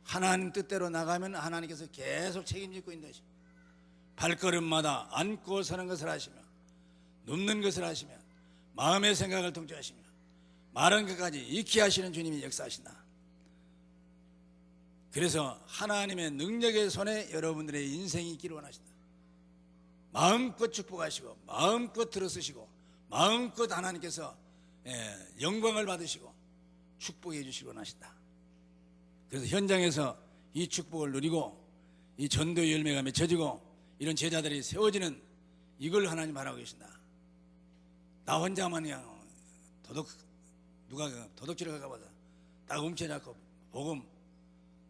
S2: 하나님 뜻대로 나가면 하나님께서 계속 책임지고 있는 것이, 발걸음마다 앉고 서는 것을 하시며 눕는 것을 하시며 마음의 생각을 통제하시며 말한 것까지 익히 하시는 주님이 역사하신다. 그래서 하나님의 능력의 손에 여러분들의 인생이 있기를 원하신다. 마음껏 축복하시고 마음껏 들어쓰시고 마음껏 하나님께서 영광을 받으시고 축복해 주시기 원하신다. 그래서 현장에서 이 축복을 누리고 이 전도의 열매가 맺혀지고 이런 제자들이 세워지는, 이걸 하나님 바라고 계신다. 나 혼자만 그냥 누가 도둑질을 가봐서 딱 움켜잡고 복음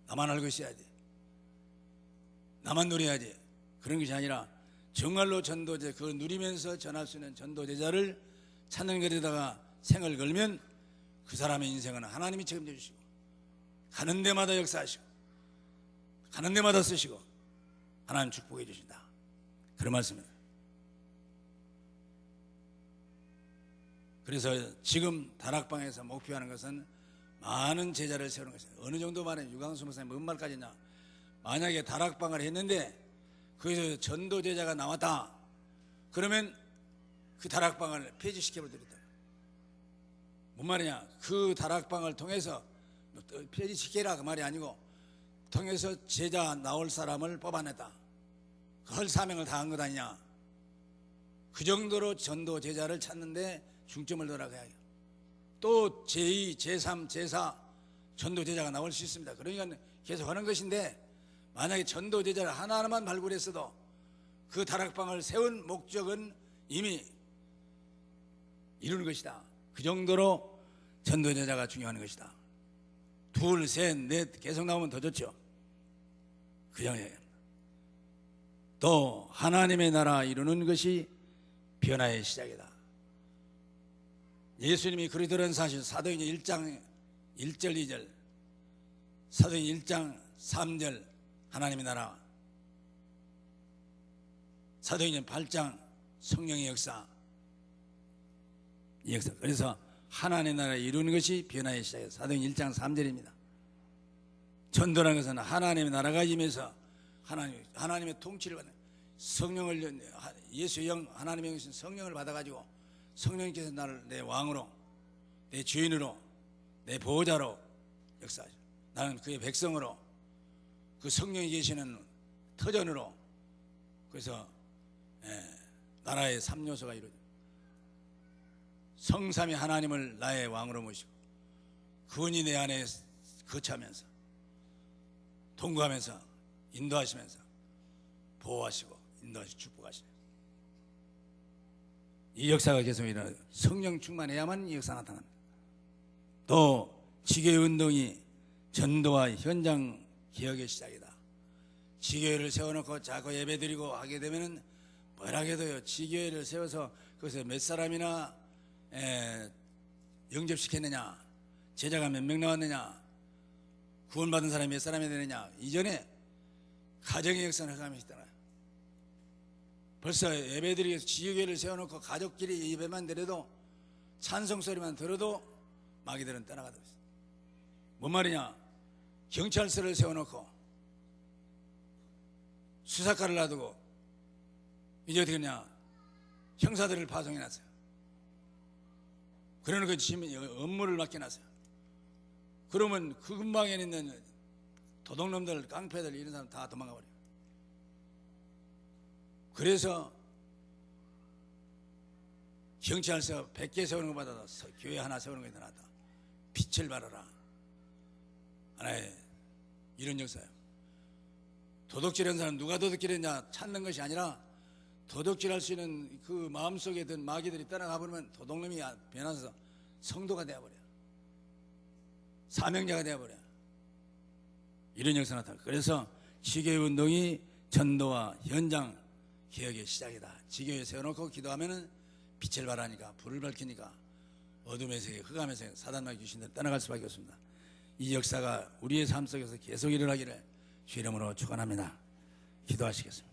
S2: 나만 알고 있어야지, 나만 누려야지, 그런 것이 아니라 정말로 전도제 그걸 누리면서 전할 수 있는 전도제자를 찾는 것에다가 생을 걸면 그 사람의 인생은 하나님이 책임져 주시고 가는 데마다 역사하시고 가는 데마다 쓰시고 하나님 축복해 주신다, 그런 말씀입니다. 그래서 지금 다락방에서 목표하는 것은 많은 제자를 세우는 것입니다. 어느 정도 말하면 유광수 목사님 뭔 말까지냐, 만약에 다락방을 했는데 거기서 전도 제자가 나왔다 그러면 그 다락방을 폐지시켜버리겠다. 뭔 말이냐, 그 다락방을 통해서 폐지시켜라 그 말이 아니고 통해서 제자 나올 사람을 뽑아냈다, 그 사명을 다한 것 아니냐. 그 정도로 전도 제자를 찾는데 중점을 둬라 그 이야기야. 또 제2, 제3, 제4 전도 제자가 나올 수 있습니다. 그러니까 계속 하는 것인데 만약에 전도 제자를 하나하나만 발굴했어도 그 다락방을 세운 목적은 이미 이루는 것이다. 그 정도로 전도 제자가 중요한 것이다. 둘, 셋, 넷 계속 나오면 더 좋죠. 그 정도예요. 또 하나님의 나라 이루는 것이 변화의 시작이다. 예수님이 그리스도라는 사실 사도행전 1장 1절 2절, 사도행전 1장 3절 하나님의 나라, 사도행전 8장 성령의 역사, 이 역사. 그래서 하나님의 나라 이루는 것이 변화의 시작이다. 사도행전 1장 3절입니다. 전도라는 것은 하나님의 나라가 임해서 하나님의 통치를 받는 성령을, 예수의 영, 하나님의 영이신 성령을 받아가지고 성령님께서 나를 내 왕으로, 내 주인으로, 내 보호자로 역사하죠. 나는 그의 백성으로, 그 성령이 계시는 터전으로. 그래서 나라의 3요소가 이루어져. 성삼위 하나님을 나의 왕으로 모시고 그분이 내 안에 거처하면서 동거하면서 인도하시면서 보호하시고 인도하시고 축복하시네. 이 역사가 계속 일어나요. 성령 충만해야만 이 역사가 나타납니다. 또 지교회 운동이 전도와 현장 개혁의 시작이다. 지교회를 세워놓고 자꾸 예배드리고 하게 되면은 뭐라 해도요, 지교회를 세워서 거기서 몇 사람이나 영접시켰느냐, 제자가 몇 명 나왔느냐, 구원받은 사람이 몇 사람이 되느냐, 이전에 가정의 역사는 허감이 있잖아요. 벌써 예배드리기 위해서 지교회를 세워놓고 가족끼리 예배만 드려도 찬송 소리만 들어도 마귀들은 떠나가더라. 뭔 말이냐, 경찰서를 세워놓고 수사과를 놔두고 이제 어떻게 하냐, 형사들을 파송해놨어요. 그러는 업무를 맡겨놨어요. 그러면 그 근방에 있는 도둑놈들, 깡패들 이런 사람 다 도망가 버려요. 그래서 경찰서 100개 세우는 것보다 교회 하나 세우는 것이 더 낫다. 빛을 발하라. 하나의 이런 역사예요. 도둑질한 사람 누가 도둑질했냐 찾는 것이 아니라 도둑질할 수 있는 그 마음속에 든 마귀들이 떠나가 버리면 도둑놈이 변해서 성도가 되어버려요. 사명자가 되어버려요. 이런 역사가 나타나요. 그래서 지교회 운동이 전도와 현장 개혁의 시작이다. 지교회 세워놓고 기도하면은 빛을 발하니까, 불을 밝히니까 어둠의 세계, 흑암의 세계, 사단과 귀신들 떠나갈 수밖에 없습니다. 이 역사가 우리의 삶 속에서 계속 일어나기를 주 이름으로 축원합니다. 기도하시겠습니다.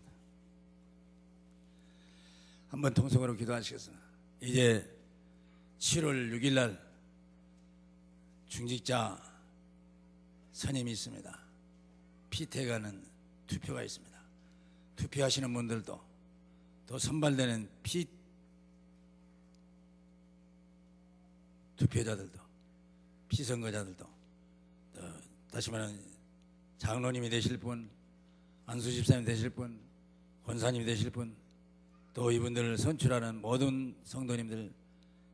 S2: 한번 통성으로 기도하시겠습니다. 이제 7월 6일 날 중직자 선임이 있습니다. 피태가는 투표가 있습니다. 투표하시는 분들도 또 선발되는 투표자들도 피선거자들도 또 다시 말하면 장로님이 되실 분, 안수집사님 되실 분, 권사님이 되실 분, 또 이분들을 선출하는 모든 성도님들,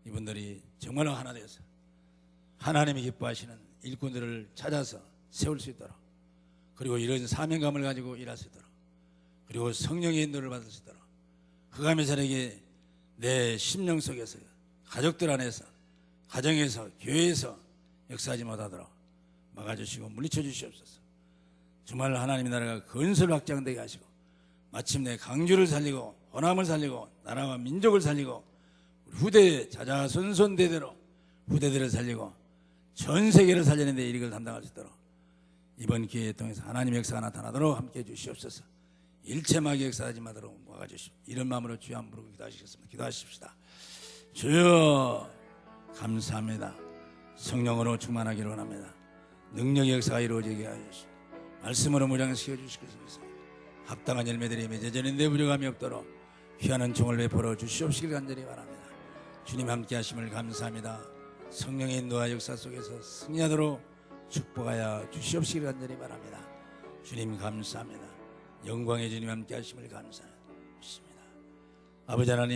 S2: 이분들이 정말로 하나 되어서 하나님이 기뻐하시는 일꾼들을 찾아서 세울 수 있도록, 그리고 이런 사명감을 가지고 일할 수 있도록, 그리고 성령의 인도를 받을 수 있도록, 흑암의 세력이 내 심령 속에서, 가족들 안에서, 가정에서, 교회에서 역사하지 못하도록 막아주시고 물리쳐 주시옵소서. 정말 하나님의 나라가 건설 확장되게 하시고 마침내 강주를 살리고 호남을 살리고 나라와 민족을 살리고 우리 후대 자자손손 대대로 후대들을 살리고 전 세계를 살리는 데 이익을 담당할 수 있도록 이번 기회에 통해서 하나님의 역사가 나타나도록 함께해 주시옵소서. 일체 마귀 역사하지 마도록 막아주시오. 이런 마음으로 주여 한번 부르고 기도하시겠습니다. 기도하십시다. 주여 감사합니다. 성령으로 충만하기를 원합니다. 능력의 역사가 이루어지게 하시오. 말씀으로 무장시켜 주시겠습니다. 합당한 열매들이 맺어지는데 부족함이 없도록 귀한 은총을 베풀어 주시옵시길 간절히 바랍니다. 주님 함께 하심을 감사합니다. 성령의 인도와 역사 속에서 승리하도록 축복하여 주시옵시길 간절히 바랍니다. 주님 감사합니다. 영광의 주님 함께 하심을 감사합니다. 아버지 하나님